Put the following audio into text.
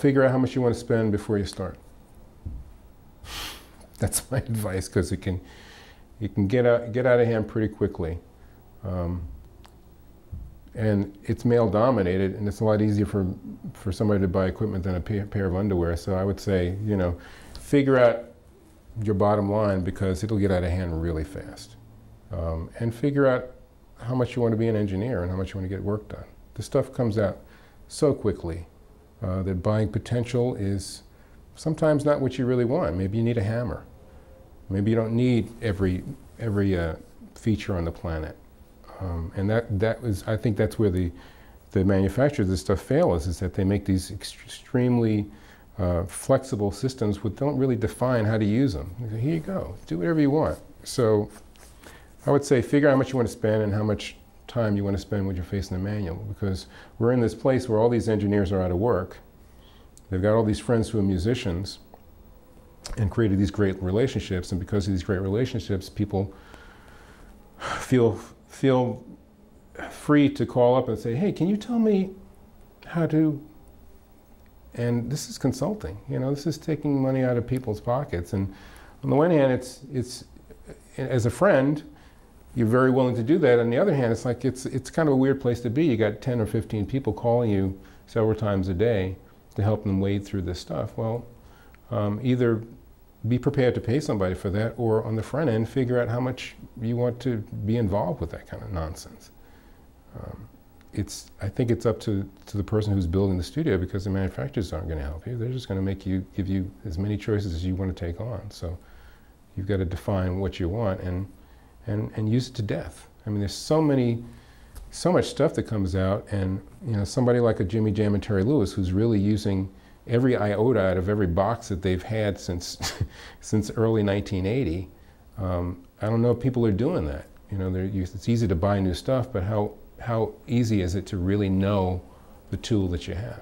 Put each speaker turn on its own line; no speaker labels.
figure out how much you want to spend before you start. That's my advice, because it can get out of hand pretty quickly. And it's male dominated, and it's a lot easier for somebody to buy equipment than a pair of underwear. So I would say, you know, figure out your bottom line, because it'll get out of hand really fast. And figure out how much you want to be an engineer and how much you want to get work done. The stuff comes out so quickly that buying potential is sometimes not what you really want. Maybe you need a hammer. Maybe you don't need every feature on the planet. And I think that's where the manufacturers of this stuff fail, is that they make these extremely flexible systems which don't really define how to use them. They say, here you go, do whatever you want. So I would say figure out how much you want to spend and how much time you want to spend when you're facing the manual, because we're in this place where all these engineers are out of work. They've got all these friends who are musicians and created these great relationships, and because of these great relationships, people feel free to call up and say, hey, can you tell me how to, and this is consulting, you know, this is taking money out of people's pockets. And on the one hand, it's as a friend, you're very willing to do that. On the other hand, it's like, it's kind of a weird place to be. You got 10 or 15 people calling you several times a day to help them wade through this stuff. Well, either be prepared to pay somebody for that, or on the front end, figure out how much you want to be involved with that kind of nonsense. I think it's up to the person who's building the studio, because the manufacturers aren't going to help you. They're just going to give you as many choices as you want to take on. So you've got to define what you want and use it to death. I mean, there's so much stuff that comes out, and you know, somebody like a Jimmy Jam and Terry Lewis, who's really using every iota out of every box that they've had since early 1980. I don't know if people are doing that. You know, it's easy to buy new stuff, but how easy is it to really know the tool that you have?